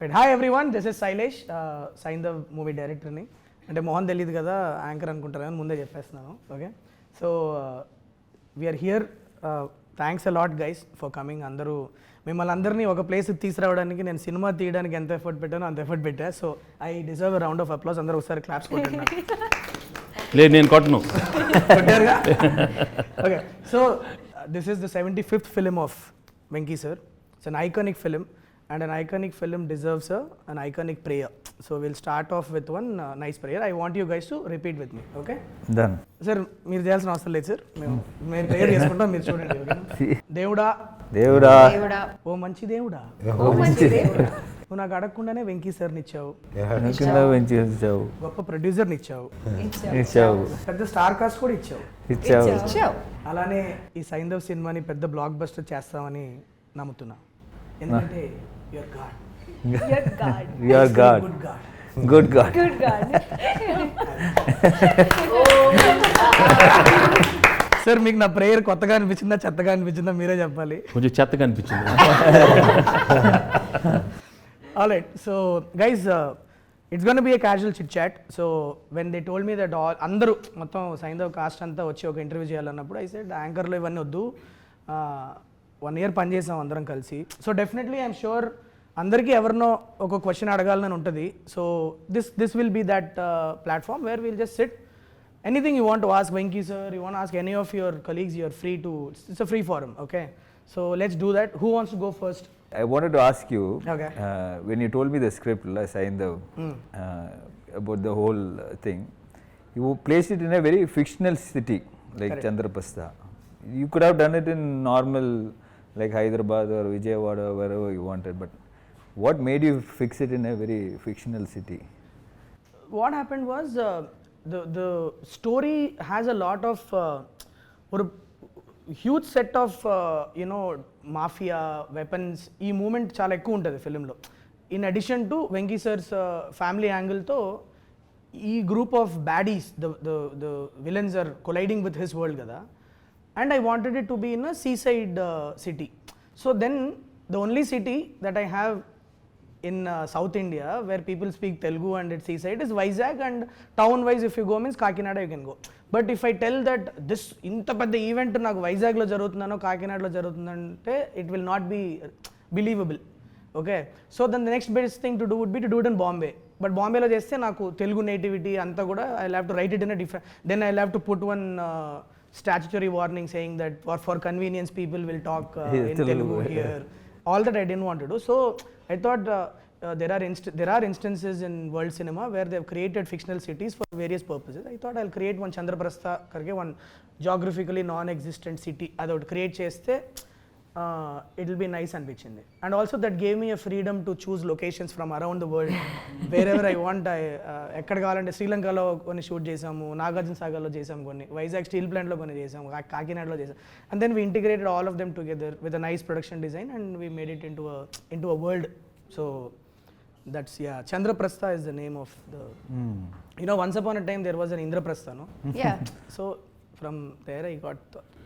Right. Hi everyone, this is Sailesh, Saindhav movie director ni. అంటే మోహన్ తెలియదు కదా anchor అనుకుంటారు కానీ ముందే చెప్పేస్తున్నాను. Okay, so we're here. Thanks a lot guys for coming. అందరూ మిమ్మల్ని అందరినీ ఒక ప్లేస్కి తీసుకురావడానికి నేను సినిమా తీయడానికి ఎంత ఎఫర్ట్ పెట్టానో అంత ఎఫర్ట్ పెట్టా. So I deserve a round of applause. అందరూ ఒకసారి క్లాప్స్ కొట్టండి. లేదు నేను కొట్టను. కొట్టారుగా. Okay, so this is the 75th film of Venky sir. It's an iconic film. And an iconic film deserves an iconic prayer. So we'll start off with one nice prayer. I want you guys to repeat with me. Okay? Done. Sir, మీరు చేయాల్సిన అవసరం లేదు sir. మేము prayer చేసుకుంటాం, మీరు చూడండి. Okay? దేవుడా దేవుడా ఓ మంచి దేవుడా, నువ్వు నాకు అడగకుండానే వెంకీ సార్ని ఇచ్చావు, గొప్ప ప్రొడ్యూసర్ని ఇచ్చావు, పెద్ద స్టార్ కాస్ట్ కూడా ఇచ్చావు. అలానే ఈ సైంధవ్ సినిమాని పెద్ద బ్లాక్ బస్టర్ చేస్తామని నమ్ముతున్నా. ఎందుకంటే you're God, good God. Sir మీకు నా ప్రేయర్ కొత్తగా అనిపించిందా చెత్తగా అనిపించిందా మీరే చెప్పాలి. కొంచెం చెత్తగా అనిపించింది. Alright, so guys, it's gonna be a casual chit chat. So when they told me that అందరూ మొత్తం సైంధవ్ కాస్ట్ అంతా వచ్చి ఒక ఇంటర్వ్యూ చేయాలన్నప్పుడు ఐ సెడ్ యాంకర్లో ఇవన్నీ వద్దు, 1 year పనిచేసాం అందరం కలిసి. సో డెఫినెట్లీ ఐఎమ్ షూర్ అందరికీ ఎవరినో ఒక క్వశ్చన్ అడగాలని ఉంటుంది. So this will be that platform where will just sit. Anything you want to ask Venky sir, you want ask any of your colleagues, you're free to. It's a free forum. Okay, so let's do that. Who wants to go first? I wanted to ask you, okay, when you told me the script, Saindhav, about the whole thing, you placed it in a very fictional city like Chandraprastha. You could have done it in normal like Hyderabad or Vijayawada, wherever you wanted, but what made you fix it in a very fictional city? What happened was the story has a lot of or huge set of mafia weapons. ఈ moment చాలా ఎక్కువ ఉంటుంది ఫిలింలో. In addition to Venky sir's family యాంగిల్తో ఈ group of baddies, the villains are colliding with his world కదా. And I wanted it to be in a seaside city. So then the only city that I have in South India where people speak Telugu and it's seaside is Vizag, and town wise if you go means Kakinada you can go. But if I tell that this inta pedda event naku Vizag lo jarugutundano Kakinada lo jarugutundante, it will not be believable. Okay, so then the next best thing to do would be to do it in Bombay. But Bombay lo chesthe naku Telugu nativity anta kuda I'll have to write it in a different, then I'll have to put one statutory warning saying that for convenience people will talk in Telugu here. All that I didn't want to do. So I thought there are instances in world cinema where they have created fictional cities for various purposes. I thought I'll create one Chandraprastha karke, one geographically non-existent city. I would create chesthe it will be nice అనిపించింది. And also that gave me a freedom to choose locations from around the world wherever I want. ఎక్కడ కావాలంటే శ్రీలంకలో కొన్ని shoot చేసాము, నాగార్జున సాగర్లో చేసాము, కొన్ని Vizag steel ప్లాంట్లో కొన్ని చేసాము, కాకినాడలో చేసాము. And then we integrated all of them together with a nice production design and we made it into a world. So that's, yeah, Chandraprastha is the name of the once upon a time there was an Indraprastha, no? Yeah. So from there I got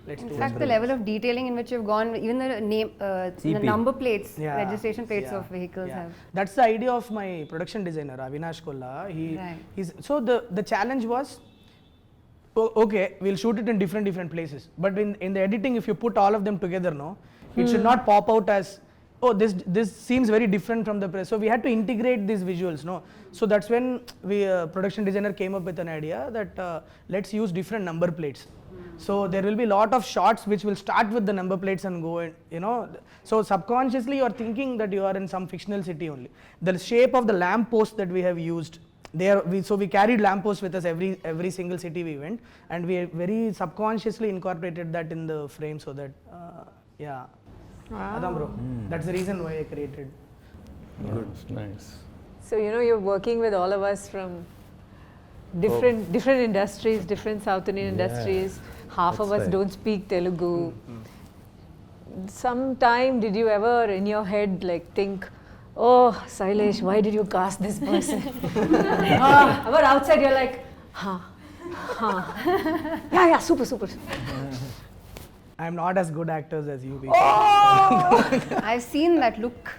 let's do in fact the level of detailing in which you've gone, even the name, the number plates, registration plates of vehicles have. That's the idea of my production designer Avinash Kolla. He's so the challenge was, okay, we'll shoot it in different places, but in the editing if you put all of them together, no, it should not pop out as, oh, this seems very different from the press. So we had to integrate these visuals, no. So that's when we production designer came up with an idea that let's use different number plates. So there will be lot of shots which will start with the number plates and go in, so subconsciously you are thinking that you are in some fictional city only. The shape of the lamp post that we have used there, so we carried lamp posts with us every single city we went, and we very subconsciously incorporated that in the frame so that yeah. Wow. Adam bro, that's the reason why I created. Good, nice. So you're working with all of us from different industries, different South Indian industries. Half of us don't speak Telugu. Sometime did you ever in your head like think, oh Sailesh, why did you cast this person? But outside you're like, yeah, super. I'm not as good actors as you people. Oh! I've seen that look.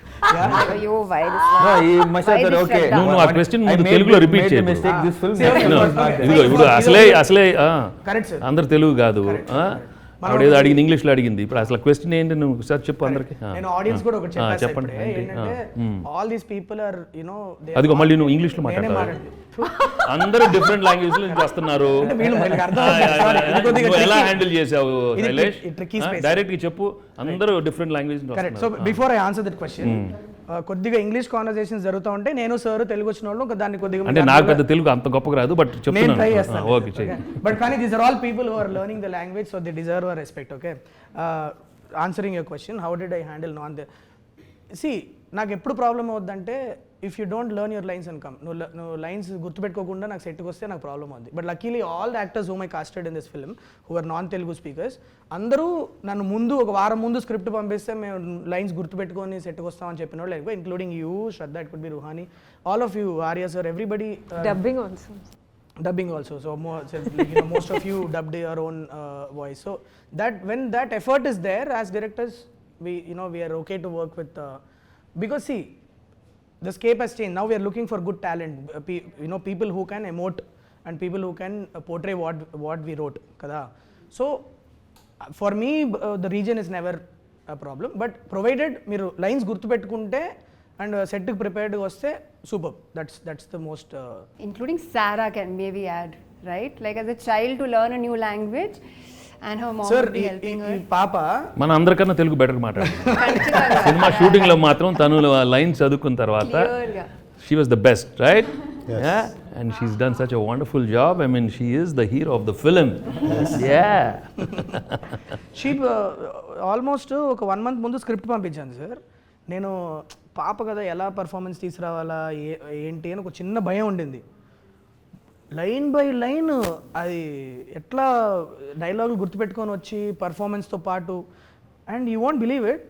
Yo, why this one? No, he must have Why thought, this okay. Shraddha? No, ఆ question I ముందు made- తెలుగులో repeat made the చేయకు. mistake, this film. See, okay, No, okay. ఇదిగో అసలే Correct, sir. అందరు తెలుగు కాదు ఆవిడేదో అడిగింది ఇంగ్లీష్లో అడిగింది ఇప్పుడు అసలు క్వశ్చన్ ఏంటి నువ్వు ఒకసారి చెప్పు అందరికి నేను ఆడియన్స్ కూడా ఒకటి చెప్పాను చెప్పండి ఏంటంటే all these people are you know అదిగో మళ్ళీ నువ్వు ఇంగ్లీష్లో మాట్లాడాలి అందరూ డిఫరెంట్ లాంగ్వేజ్ నుంచి వస్తున్నారు నువ్వు ఎలా హ్యాండిల్ చేసావు శైలేష్ డైరెక్ట్ గా చెప్పు అందరూ డిఫరెంట్ లాంగ్వేజ్ నుంచి correct. So before I answer that question కొద్దిగా ఇంగ్లీష్ కాన్వర్సేషన్స్ జరుగుతూ ఉంటే నేను సార్ తెలుగు వచ్చిన వాళ్ళు దాన్ని కొద్దిగా అంటే నాకు పెద్ద తెలుగు అంత గొప్పగా రాదు బట్ నేను ట్రై చెప్తున్నాను చేస్తాను. ఓకే చెయ్యి బట్ కానీ these are all people who are learning the language so they deserve our respect. Okay, answering your question how did I handle non the C నాకు ఎప్పుడు ప్రాబ్లం అవుద్దంటే if you don't learn your lines and come నువ్వు lines గుర్తుపెట్టుకోకుండా నాకు సెట్కి వస్తే నాకు problem అవుద్ది. But luckily all the actors whom I casted in this film who are non Telugu speakers అందరూ నన్ను ముందు ఒక వారం ముందు స్క్రిప్ట్ పంపిస్తే మేము లైన్స్ గుర్తుపెట్టుకొని సెట్కి వస్తామని చెప్పిన వాళ్ళు ఎక్కువ including you, Shraddha, it could be Ruhani, all of you, Arya sir, everybody. Dubbing also. Dubbing also, so more, so, like, you know, most of you dubbed your own voice. So that when that effort is there, as directors, we are okay to work with because see, the scape has changed. Now we are looking for good talent, people who can emote and people who can portray what we wrote, kada. So for me, the region is never a problem, but provided మీరు lines గుర్తుపెట్టుకుంటే and set prepared వస్తే super. That's the most Including Sarah can maybe add, right? Like as a child to learn a new language and her mom sir would be helping her. పాప మన అందరికన్నా Telugu better మాట్లాడుతుంది cinema shooting లో మాత్రం తను line చదువుకున్న తర్వాత Clear గా. she was the best, right? Yeah, and she's done such a wonderful job. I mean, she is the hero of the film. Yeah. She almost ఒక 1 month ముందు script పంపించాను sir. నేను పాప కదా ఎలా పర్ఫార్మెన్స్ తీసుకురావాలా ఏంటి అని ఒక చిన్న భయం ఉండింది. లైన్ బై లైన్ అది ఎట్లా డైలాగులు గుర్తుపెట్టుకొని వచ్చి పర్ఫార్మెన్స్తో పాటు and you won't believe it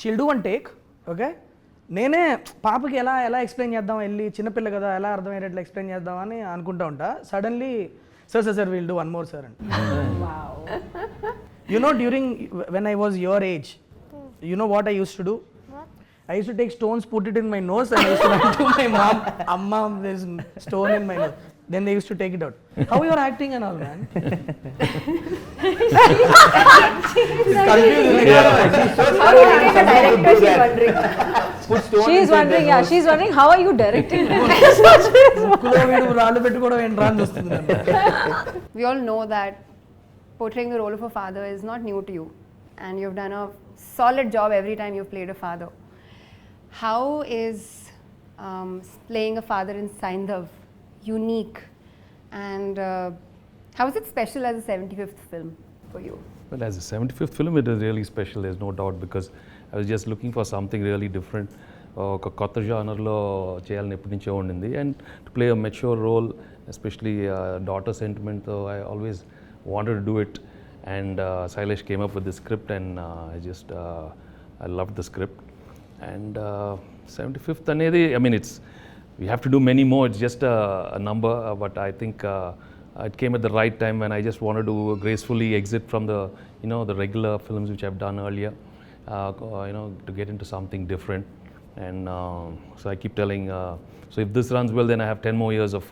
she'll do one take. Okay, నేనే పాపకి ఎలా ఎక్స్ప్లెయిన్ చేద్దాం, వెళ్ళి చిన్నపిల్ల కదా ఎలా అర్థమయ్యేటట్లు ఎక్స్ప్లెయిన్ చేద్దామని అనుకుంటా ఉంటా. Suddenly sir will do one more sir and during when I was your age what I use to do? I used to take stones, put it in my nose, and I used to run to my mom, Amma, there's stone in my nose. Then they used to take it out. How you are acting and all, man? She's wondering, she's wondering how are you directing? We all know that portraying the role of a father is not new to you, and you've done a solid job every time you've played a father. How is playing a father in Saindhav unique, and how is it special as a 75th film for you? Well, as a 75th film, it is really special, there's no doubt, because I was just looking for something really different. ఒక కొత్త జానర్లో చేయాలని ఎప్పటి నుంచో ఉండింది, and to play a mature role, especially daughter సెంటిమెంట్తో I always wanted to do it. And Shailesh came up with the script and I love the script. And 75th అనేది, I mean, we have to do many more, it's just a number, but I think it came at the right time when I just wanted to gracefully exit from the the regular films which I've done earlier, to get into something different. And so I keep telling, so if this runs well, then I have 10 more years of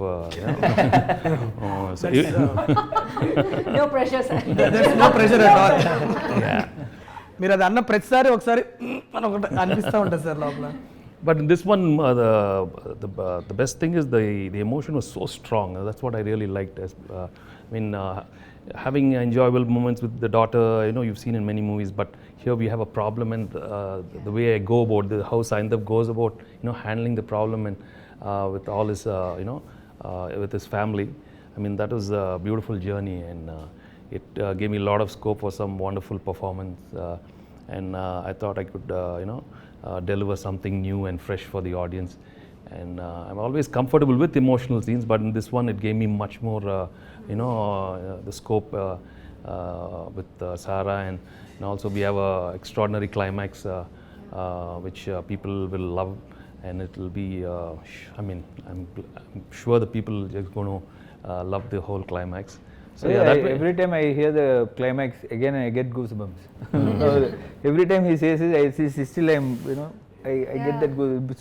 No pressure, sir. There's no pressure at all. Yeah. మీరు అది అన్న ప్రతిసారి ఒకసారి మనం ఒకటి అనిపిస్తూ ఉంటుంది sir లోపల. But in this one, the best thing is the emotion was so strong. That's what I really liked. Having enjoyable moments with the daughter, you've seen in many movies, but here we have a problem, and the way I go about how Saindhav goes about handling the problem and with all his with his family. I mean, that was a beautiful journey, and it gave me a lot of scope for some wonderful performance, and I thought I could deliver something new and fresh for the audience. And I'm always comfortable with emotional scenes, but in this one it gave me much more the scope with Sara, and also we have a extraordinary climax which people will love, and it will be I'm sure the people are going to love the whole climax. So every time I hear the climax again, I get goosebumps. Every time he says it, I still am I get that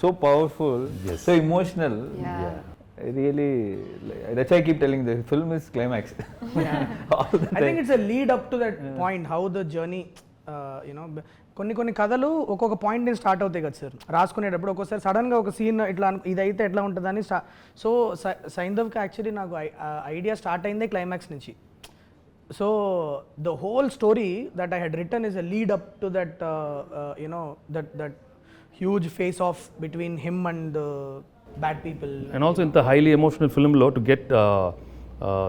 so powerful, Yes. so emotional. Yeah. I really, that's why I keep telling the film is climax. All the I think time. it's a lead up to that point, how the journey, కొన్ని కథలు ఒక్కొక్క point నుంచి start అవుతాయి కదా sir, రాసుకునేటప్పుడు ఒక్కోసారి సడన్గా ఒక scene ఇట్లా ఇది అయితే ఎట్లా ఉంటుందని సో సైంధవ్కి యాక్చువల్లీ నాకు ఐడియా స్టార్ట్ అయిందే క్లైమాక్స్ నుంచి. So the whole story that I had written is a lead up to that that huge face of between him and bad people. And also in the highly emotional film law, to get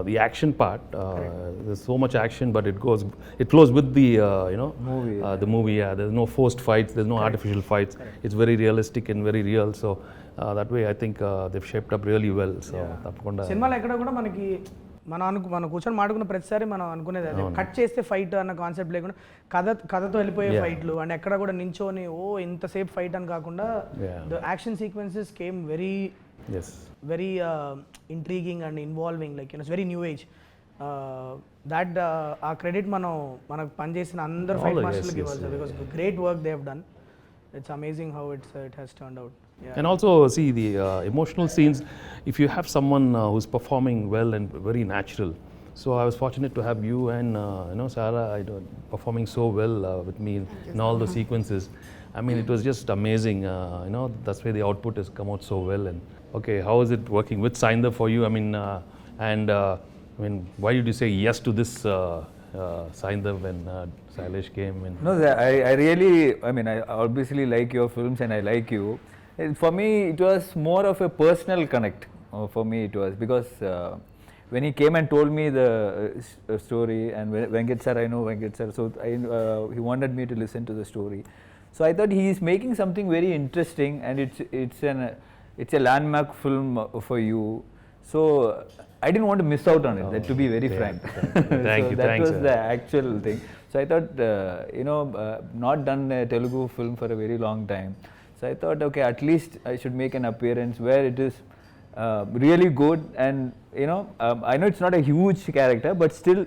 the action part, there's so much action, but it flows with the Movie. the movie. Yeah, there's no forced fights, there's no artificial fights. It's very realistic and very real. So that way, I think they've shaped up really well. So tapakunda సినిమాలో ఎక్కడ కూడా మనకి మనం కూర్చొని మాడుకున్న ప్రతిసారి మనం అనుకునేది అదే, కట్ చేస్తే ఫైట్ అన్న కాన్సెప్ట్ లేకుండా కథతో వెళ్ళిపోయే ఫైట్లు అండ్ ఎక్కడ కూడా నించోని ఇంతసేపు ఫైట్ అని కాకుండా the action sequences came very intriguing and involving, like it's very new age. That ఆ క్రెడిట్ మనకు పనిచేసిన అందరు ఫైట్ మాస్టర్లకు ఇవ్వాలి sir, because great work they have done. It's amazing how it has turned out. And also, see, the emotional scenes, if you have someone who's performing well and very natural. So I was fortunate to have you and Sara performing so well with me in all the sequences. I mean, it was just amazing. That's why the output has come out so well. And okay, how is it working with Saindhav for you? I mean, why did you say yes to this Saindhav when Sailesh came? No, I really, I obviously like your films and I like you. For me, it was more of a personal connect. For me, it was because when he came and told me the story, and Venkat sir, I know Venkat sir, so he wanted me to listen to the story. So I thought he is making something very interesting, and it's a landmark film for you. So I didn't want to miss out on it. To be very frank. Thank you. That Thanks, was sir. the actual thing. So I thought, not done a Telugu film for a very long time. So I thought, okay, at least I should make an appearance where it is really good, and I know it's not a huge character, but still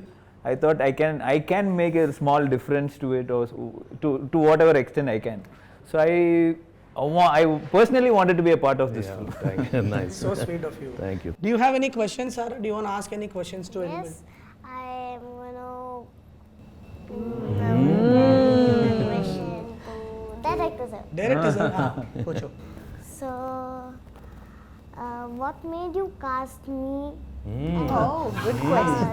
I thought I can make a small difference to it, or to whatever extent I can. So I personally wanted to be a part of this film. Thank you. Nice. So sweet of you. Thank you. Do you have any questions, Sara? Do you want to ask any questions to anybody? Yes, I am question to director sir. Director sir, पूछो. So, what made you cast me? Oh, good question.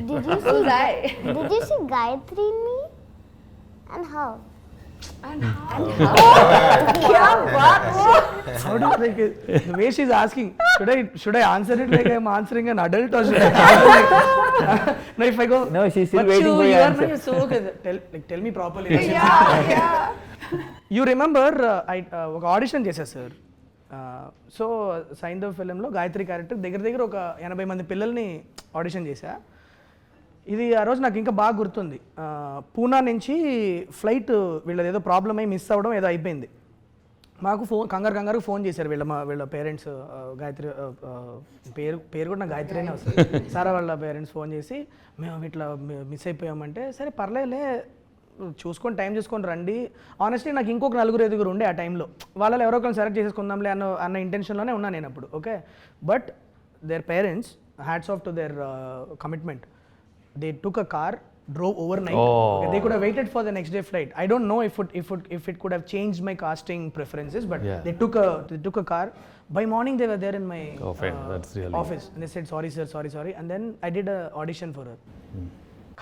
Did you see Did you see Gayatri in me? And how? How do you like it? The way she's asking, should I answer it like I'm answering an adult, or should I no, if I go, No, she's still but waiting for you your are answer. so okay. Tell me properly. Yeah. You remember ఒక audition చేశా sir. So Saindhav ఫిలింలో Gayathri character దగ్గర ఒక 80 మంది పిల్లల్ని audition చేశా. ఇది ఆ రోజు నాకు ఇంకా బాగా గుర్తుంది. పూనా నుంచి ఫ్లైట్ వీళ్ళది ఏదో ప్రాబ్లం అయ్యి మిస్ అవ్వడం ఏదో అయిపోయింది. మాకు కంగారు ఫోన్ చేశారు వీళ్ళ పేరెంట్స్. గాయత్రి పేరు కూడా నాకు గాయత్రి అనే వస్తుంది. సారా వాళ్ళ పేరెంట్స్ ఫోన్ చేసి, మేము ఇట్లా మిస్ అయిపోయామంటే, సరే పర్లేదులే చూసుకొని టైం చూసుకొని రండి. ఆనెస్ట్లీ నాకు ఇంకొక 4-5 ఉండే ఆ టైంలో, వాళ్ళలో ఎవరో ఒకరిని సెలెక్ట్ చేసేసుకుందాంలే అన్న ఇంటెన్షన్లోనే ఉన్నాను నేను అప్పుడు. Okay, but their parents, hats off to their commitment. They took a car, drove overnight. Okay, they could have waited for the next day flight. I don't know if it could have changed my casting preferences, but they took a car. By morning they were there in my That's really office, and they said sorry sir, sorry, and then I did a audition for her.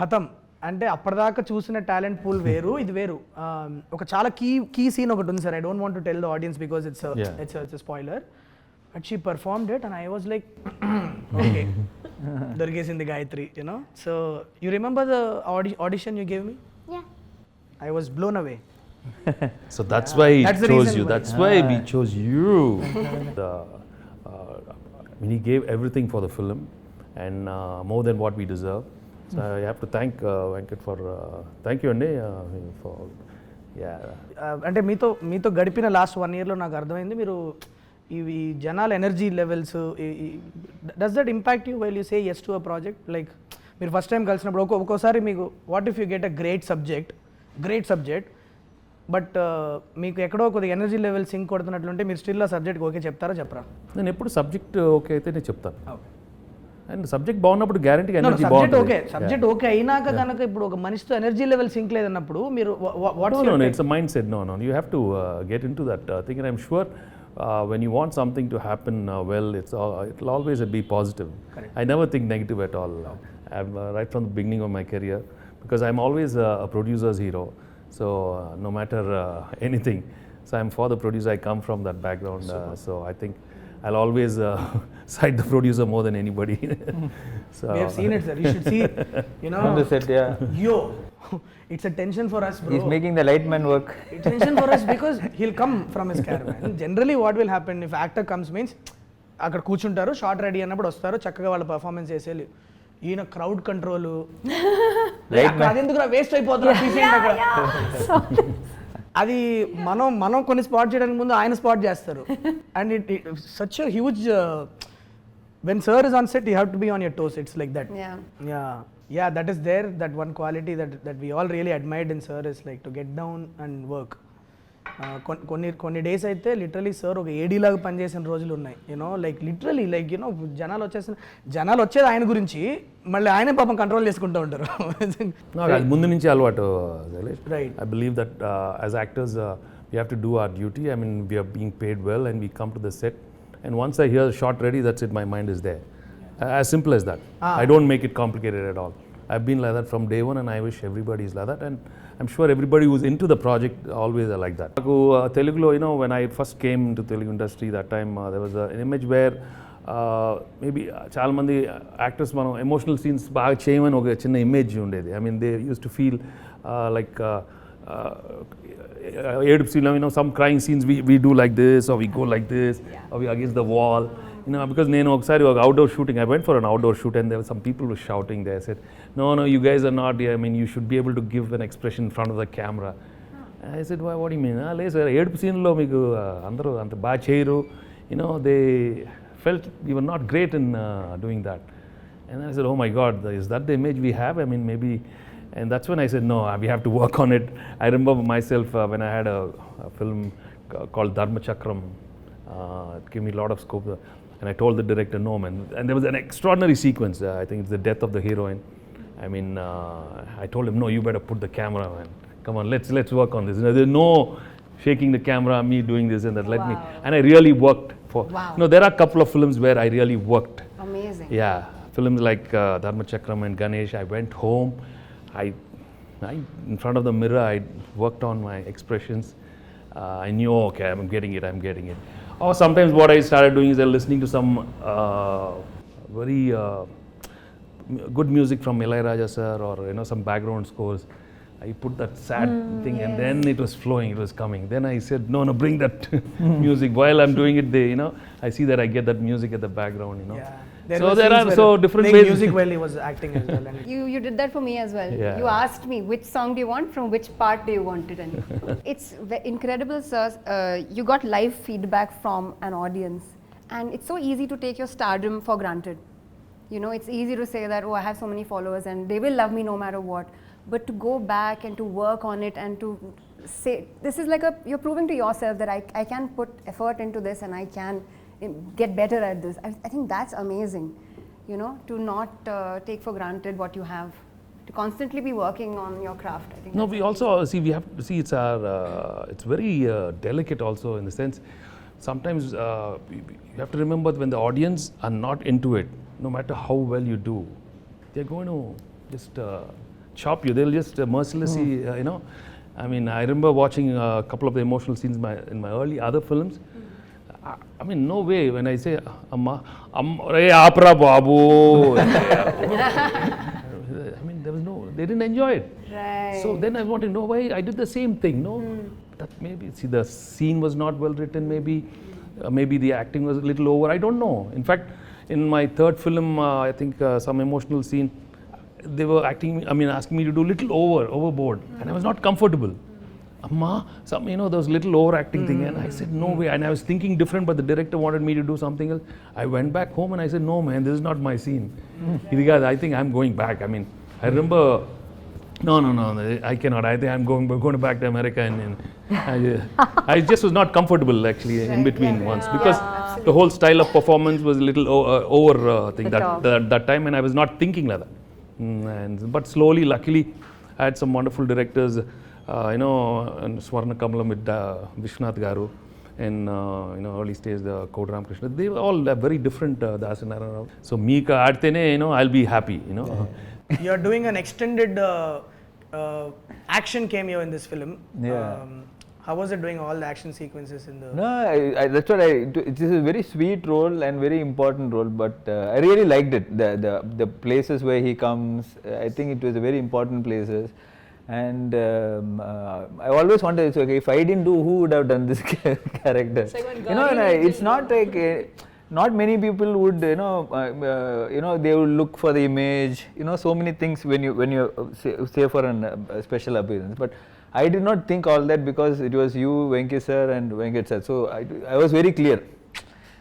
Khatam. అంటే అప్పటిదాకా చూసిన talent pool వేరు, ఇది వేరు. ఒక చాలా key scene ఒకటి ఉంది sir. I don't want to tell the audience because it's spoiler. But she performed it and I was like, okay, దొరికేసింది Gayathri, So you remember the audition you gave me? Yeah. I was blown away. So that's why he That's the chose reason you. why. That's why we chose you. He gave everything for the film, and more than what we deserve. So I have to thank Venkat for. Thank you, Andrea, for. అంటే మీతో గడిపిన last 1 yearలో నాకు అర్థమైంది, మీరు ఇవి జనాల energy levels, does that impact you while you say yes to a project? Like మీరు first time కలిసినప్పుడు ఒక్కోసారి మీకు what if you get a great subject, but మీకు ఎక్కడో కొద్దిగా ఎనర్జీ లెవెల్ సింక్ కొడుతున్నట్లుంటే మీరు స్టిల్ ఆ సబ్జెక్ట్ ఓకే చెప్తారా చెప్పరా? నేను ఎప్పుడు సబ్జెక్ట్ ఓకే అయితే నేను చెప్తాను. అండ్ సబ్జెక్ట్ బాగున్నప్పుడు గ్యారంటీ ఎనర్జీ సబ్జెక్ట్ బాగుంటుంది. ఓకే, సబ్జెక్ట్ ఓకే అయినాక కనుక ఇప్పుడు ఒక మనిషితో ఎనర్జీ లెవెల్ సింక్ లేదన్నప్పుడు మీరు No, it's a mindset. No. You have to get into that thing, and I'm sure when you want something to happen well, it'll always be positive. Correct. I never think negative at all. I'm right from the beginning of my career, because I'm always a producer's hero. So no matter anything, so I'm for the producer. I come from that background, so I think I'll always cite the producer more than anybody. So we have seen it, sir. You should see, you know. On the set, yeah. Yo, it's a tension for us, bro. He's making the light man work. It's tension for us because he'll come from his caravan. Generally what will happen if actor comes means అక్కడ కూర్చుంటారు, short ready అన్నప్పుడు వస్తారు, చక్కగా వాళ్ళ performance చేసేయాలి. ఈయన crowd control అదెందుకు waste అయిపోతుంది అక్కడ. అది మనం కొన్ని స్పాట్ చేయడానికి ముందు ఆయన స్పాట్ చేస్తారు. And it such a huge when sir is on set you have to be on your toes. It's like that. Yeah, that is there, that one quality that we all really admired in sir is like to get down and work. కొన్ని days అయితే literally sir ఒక ఏడీ లాగా పనిచేసిన రోజులు ఉన్నాయి. You know like literally like you know జనాలు వచ్చేది ఆయన గురించి, మళ్ళీ ఆయనే పాపం కంట్రోల్ చేసుకుంటూ ఉంటారు. అది ముందు నుంచి అలవాటు. Right. I believe that as actors we have to do our duty. I mean, we are being paid well and we come to the set, and once I hear shot ready, that's it, my mind is there. As simple as that. I don't make it complicated at all. I've been like that from day one, and I wish everybody is like that, and I'm sure everybody who's into the project always are like that. Telugu, you know, when I first came into Telugu industry, that time there was an image where maybe చాలా మంది actors మనం emotional scenes బాగా చేయమని ఒక చిన్న image ఉండేది. I mean they use to feel like ఏడుపు scene, you know, some crying scenes we do like this, or we go like this, or we against the wall. You know, because నేను ఒకసారి ఒక outdoor shooting, I went for an outdoor shoot, and there were some people who were shouting there. I said, no, you guys are not, I mean, you should be able to give an expression in front of the camera. I said, what do you mean? లేదు sir, ఏడుపు సీన్లో మీకు అందరూ అంత బాగా చేయరు. You know, they felt we were not great in doing that. And I said, oh my God, is that the image we have? I mean, maybe. And that's when I said, no, we have to work on it. I remember myself when I had a film called Dharma Chakram. It gave me a lot of scope. And I told the director, no, man. And there was an extraordinary sequence. I think it's the death of the heroine. I mean, I told him, no, you better put the camera, man. Come on, let's work on this. You know, there's no shaking the camera, me doing this and that. Let me. And I really worked for. You know, there are a couple of films where I really worked. Amazing. Yeah, films like Dharma Chakram and Ganesh. I went home. I in front of the mirror, I worked on my expressions. I knew, okay, I'm getting it. Or sometimes what I started doing is listening to some very good music from Ilayaraja sir, or you know, some background scores. I put that sad thing, and then it was flowing, it was coming. Then I said, no, bring that music. While I'm doing it, you know, I see that I get that music at the background, you know. Yeah. So there are so different ways. music while he was acting as well. And You did that for me as well. Yeah. You asked me which song do you want, from which part do you want it in. It's incredible, sir. You got live feedback from an audience, and it's so easy to take your stardom for granted. You know, it's easy to say that, oh, I have so many followers and they will love me no matter what. But to go back and to work on it and to say, this is like you're proving to yourself that I can put effort into this and I can get better at this. I think that's amazing, you know, to not take for granted what you have, to constantly be working on your craft. I think. No, we also we have to see it's very delicate also, in the sense sometimes you have to remember when the audience are not into it, no matter how well you do, they're going to just chop you. They'll just mercilessly, you know. I mean, I remember watching a couple of the emotional scenes in my early other films. I mean, no way when I say, Amma, Re Apra Babu. I mean, there was they didn't enjoy it. Right. So then I wanted to know why I did the same thing, no? That maybe, see, the scene was not well written, maybe the acting was a little over, I don't know. In fact, in my third film, I think some emotional scene, they were asking me to do little overboard, and I was not comfortable. Amma, some, you know, those little overacting thing, and I said, no way, and I was thinking different, but the director wanted me to do something else. I went back home and I said, no man, this is not my scene. I think I'm going back. I mean, I remember No, I cannot. I think I'm going back to America, and I just was not comfortable actually in between once, because the whole style of performance was a little over thing that time, and I was not thinking like that. But slowly, luckily, I had some wonderful directors, and Swarna Kamalam with Vishwanath Garu, and early stage the Kodram Krishna. They were all very different. Das and Arya. So Meeka Adtene, I'll be happy. You're doing an extended action cameo in this film. Yeah. How was it doing all the action sequences in the? No, that's what it is a very sweet role and very important role, but I really liked it. The places where he comes, I think it was a very important places. And I always wondered, it's okay, if I didn't do, who would have done this character? It's not like not many people would, they will look for the image, so many things when you say for a special appearance. But I did not think all that, because it was you, Venki sir and Venkat sir. So I was very clear.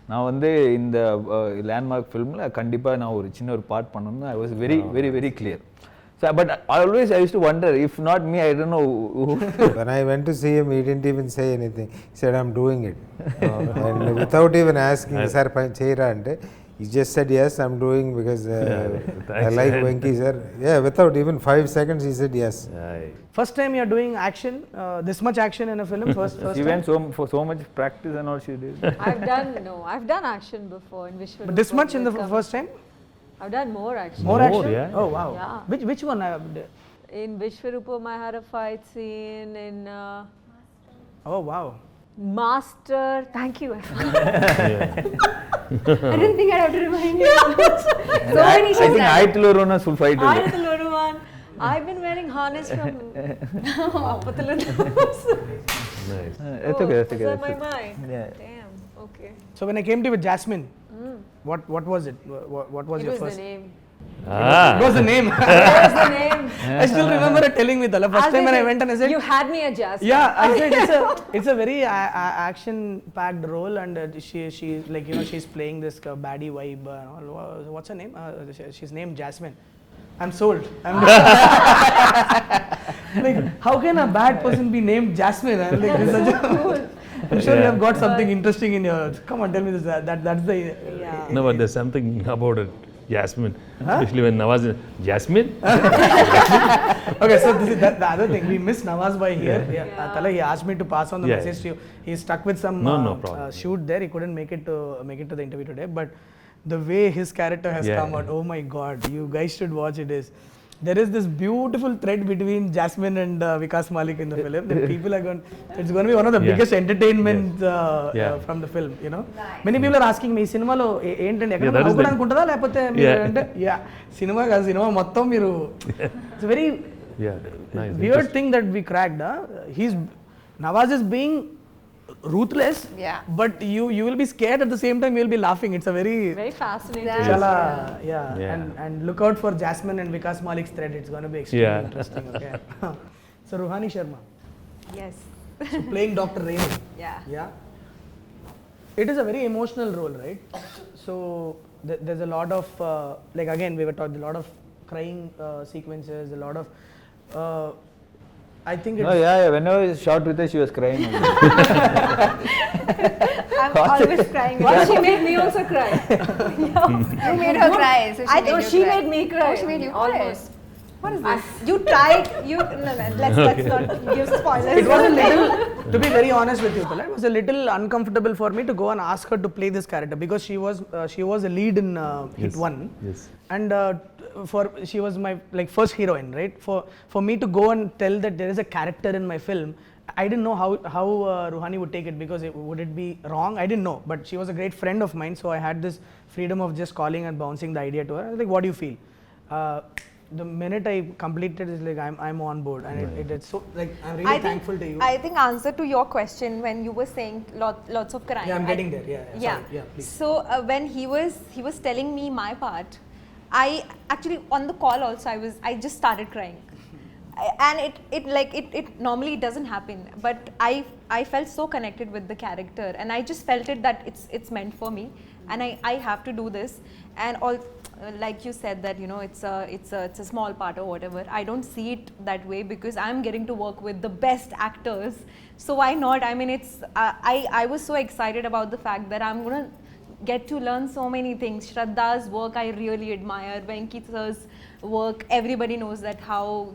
Now in the landmark film, kandipa na oru chinna oru part pannanum, I was very clear. So, but I used to wonder, if not me, I don't know who. When I went to see him, he didn't even say anything. He said, I'm doing it. And without even asking, sir, he just said, yes, I'm doing, because I like Venki sir. Yeah, without even 5 seconds, he said yes. First time you're doing action, this much action in a film, first She time? went for so much practice and all she did. I've done action before in Vishwarupa. But this much in the first time? I've done more action. More action? Yeah. Oh wow. Yeah. Which one? In Vishwarupa, I had a fight scene. In Oh wow. Master, thank you. I didn't think I'd have to remind you. So many I think Ayatulu Rona should fight. I've been wearing harness from Appathalu. Nice. That's okay. Is that my mind? Yeah. Damn. Okay. So when I came to you with Jasmine, what was it? What was It your was first? the name. What was the name? What was the name? I still remember her telling me the first time when I went and I said, you had me at Jasmine. yeah, I said it's a very action-packed role, and she like she's playing this baddie vibe. What's her name? She's named Jasmine. I'm sold. Like, how can a bad person be named Jasmine? I'm like, this is such a I'm sure you have got something interesting in your. Come on, tell me this. That's the. Yeah. No, but there's something about it. Jasmine, especially when Nawaz, Jasmine. Okay, so this is the other thing. We miss Nawaz by here. Tala, he asked me to pass on the message to you. He's stuck with some shoot there. He couldn't make it to the interview today. But the way his character has come out, oh my God, you guys should watch it. There is this beautiful thread between Jasmine and Vikas Malik in the film. That people are going. It's going to be one of the biggest entertainments from the film. Many people are asking me, cinema lo ఏంటండి ఎక్కడ అనుకుంటుందా లేకపోతే cinema కాదు cinema మొత్తం మీరు. It's a very weird thing that we cracked. Nawaz is being ruthless, but you will be scared at the same time. You will be laughing. It's a very fascinating. And look out for Jasmine and Vikas Malik's thread. It's going to be extremely interesting. Okay. So Ruhani Sharma. Yes. So playing Dr. Raymond. Yeah. It is a very emotional role, right? So there's a lot of like again we were talking a lot of crying sequences, a lot of. I think it's Whenever I shot with her, she was crying. I'm always crying. Once she made me also cry. You made her cry. So she made me cry. Oh, she made you cry. Almost. What is this? You tried. Let's not give spoilers. It was a little, to be very honest with you, it was a little uncomfortable for me to go and ask her to play this character because she was a lead in Hit 1. Yes. And she was my first heroine, right? For me to go and tell that there is a character in my film, I didn't know how Ruhani would take it because would it be wrong? I didn't know, but she was a great friend of mine, so I had this freedom of just calling and bouncing the idea to her. I was like, what do you feel? The minute I completed, it's like I'm on board, and it's so like I'm really thankful to you. I think answer to your question when you were saying lots of crying. Yeah, I'm getting there. Sorry. Please. So when he was telling me my part, I actually on the call also I just started crying. and it normally doesn't happen, but I felt so connected with the character, and I just felt it that it's meant for me, and I have to do this. And all, like you said, that it's a small part or whatever. I don't see it that way, because I'm getting to work with the best actors, so why not? I mean, it's I was so excited about the fact that I'm gonna get to learn so many things. Shraddha's work I really admire. Venkate's work, everybody knows that how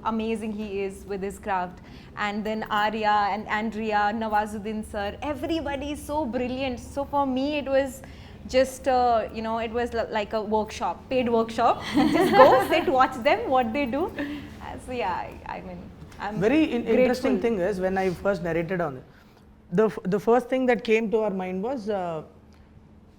amazing he is with his craft. And then Arya and Andrea, Nawazuddin sir, everybody is so brilliant. So for me, it was just it was like a workshop, paid workshop. Just go sit, watch them, what they do. So yeah, I mean, I'm very grateful. interesting thing is, when I first narrated on it, the first thing that came to our mind was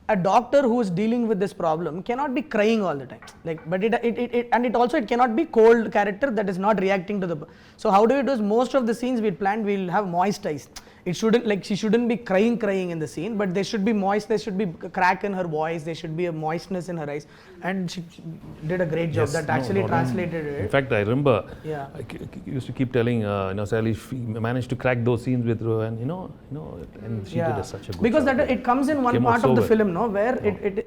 a doctor who is dealing with this problem cannot be crying all the time, but it also cannot be cold character that is not reacting to the. So how do we do is, most of the scenes we planned, we'll have moist eyes. It shouldn't, she shouldn't be crying in the scene, but they should be moist, there should be a crack in her voice, there should be a moistness in her eyes, and she did a great job. That actually translated it. In fact, I remember, yeah, I used to keep telling Salish, managed to crack those scenes with Ruhani, and she did such a good because job. that it comes in one part of the film, no, where it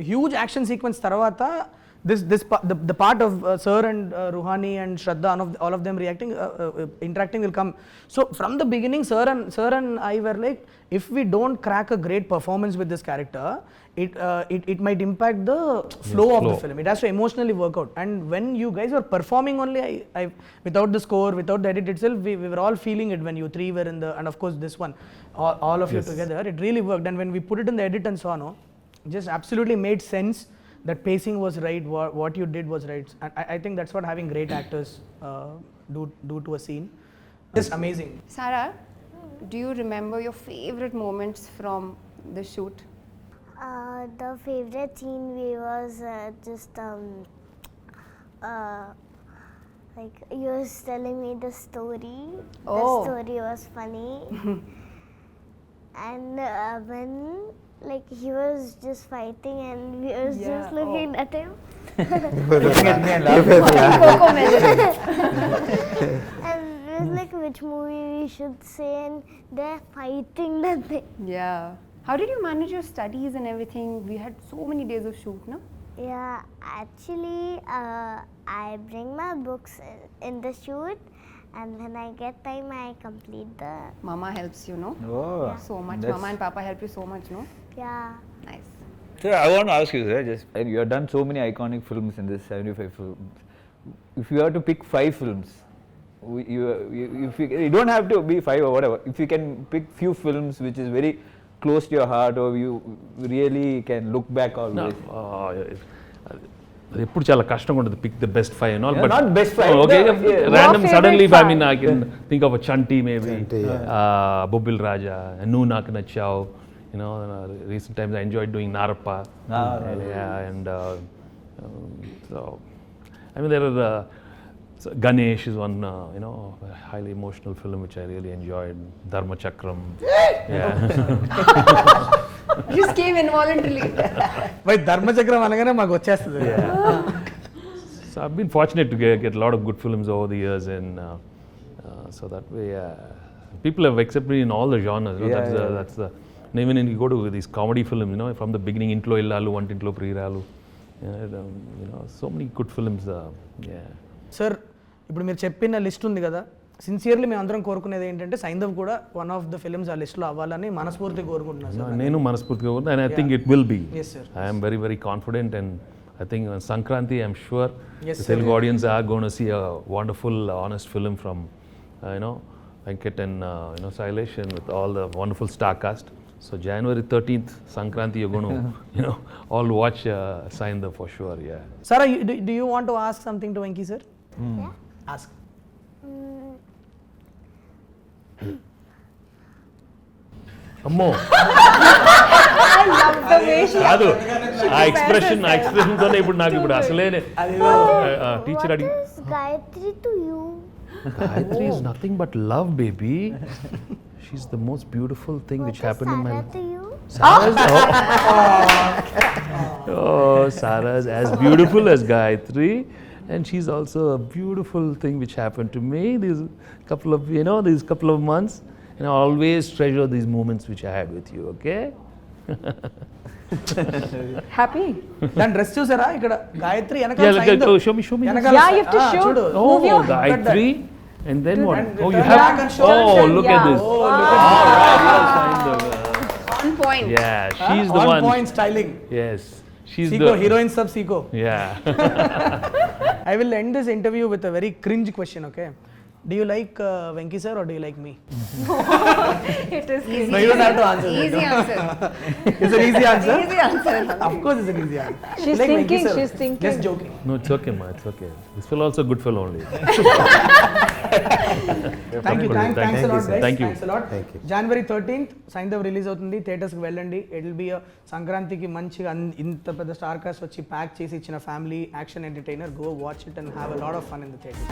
huge action sequence tarvata, the part of Sir and Ruhani and Shraddha, all of them reacting, interacting will come. So from the beginning, Sir and I were like, if we don't crack a great performance with this character, it might impact the flow of the film. It has to emotionally work out. And when you guys were performing only, I without the score, without the edit itself, we were all feeling it when you three were in the, and of course this one, all of you together, it really worked. And when we put it in the edit and so on, just absolutely made sense. That pacing was right, what you did was right. And I think that's what having great actors do to a scene. Just amazing. Sara, do you remember your favorite moments from the shoot? The favorite scene was just like you was telling me the story. Oh. The story was funny. And when he was just fighting and we was just looking at him. Looking at me and And it was like which movie we should say, and they're fighting that thing. Yeah. How did you manage your studies and everything? We had so many days of shoot, no? Yeah, actually I bring my books in the shoot, and when I get time I complete the. Mama helps you, no? Oh, So much. Mama and Papa help you so much, no? Yeah. Nice. So I want to ask you, sir, and you have done so many iconic films in this 75 films. If you have to pick 5 films, you don't have to be 5 or whatever. If you can pick few films which is very close to your heart, or you really can look back always. ఎప్పుడు చాలా కష్టంగా ఉంటుంది pick the best 5 and all, but not best 5. Okay, random Your suddenly favorite I mean I can think of a Chanti maybe, Chanti, Bobbil Raja, Nu Nak Nachao, recent times I enjoyed doing Narappa. Yeah, and so I mean there are so Ganesh is one highly emotional film which I really enjoyed. Dharma Chakram. Yeah. Just came involuntarily. By Dharma Chakram anagane maaku vachestadi. So I've been fortunate to get a lot of good films over the years, and so that way people have accepted me in all the genres. That's the and even when you go to these comedy films, from the beginning, Intlo Illalu, Vantintlo Priralu, so many good films. Sir ఇప్పుడు మీరు చెప్పిన list ఉంది కదా, sincerely మేము అందరం కోరుకునేది ఏంటంటే సైంధవ్ కూడా వన్ ఆఫ్ ద ఫిల్మ్స్ ఆ లిస్ట్లో అవ్వాలని మనస్ఫూర్తిగా కోరుకుంటున్నాను సార్. నేను మనస్ఫూర్తిగా కోరుకుంటున్నాను, and I think it will be. Yes, sir. I am very, very confident, and I think on Sankranti, I'm sure Yes, the sir. Telugu audience are going to see a wonderful, honest film from, Venkat and Sailesh, and with all the wonderful star cast. So January 13th, Sankranti, you're going to, all watch Saindhav for sure. Yeah. Sara, do you want to ask something to Venki sir? Yeah. Ask. అమ్మో కాదు ఆ expression తోనే ఇప్పుడు నాకు ఇప్పుడు అసలే teacher అడిగి What is Gayatri to you? Gayatri is nothing but love, baby. She's the most beautiful thing which happened in my Sara life. to you? Sarah's Sarah's as beautiful as Gayatri, And she's also a beautiful thing which happened to me these couple of months, and I always treasure these moments which I had with you. Okay. Happy? దాని dress చూసారా ఇక్కడ Gayatri Yeah, look at, show me. వెనకాల Yeah, you have to show. చూడు Move Oh, your- Gayatri. And then what? And Oh, you turn have. back and show. Oh, look at Yeah. this. Oh, look at All right, yes, Saindhav. On point. Yeah, she's the on one. point styling. Yes, she's Seiko, the heroine sub Seiko. Yeah. I will end this interview with a very cringe question, okay? Do you like Venki sir or do you like me? It is. Easy. No, you don't have to answer that. Easy answer. It's an easy answer. Easy answer. Of course, it's an easy answer. She's Like Venki thinking, sir. she's thinking. Just joking. No, it's okay, ma. It's okay. This fellow also good fellow only. Thank you, thanks a lot, guys. Thank you. Thanks a lot. Thank you. January 13th, Saindhav release అవుతుంది, థియేటర్స్కి వెళ్ళండి. It will be సంక్రాంతికి మంచిగా ఇంత పెద్ద star cast వచ్చి pack చేసి ఇచ్చిన family action entertainer. Go watch it and have a lot of fun in the theatre.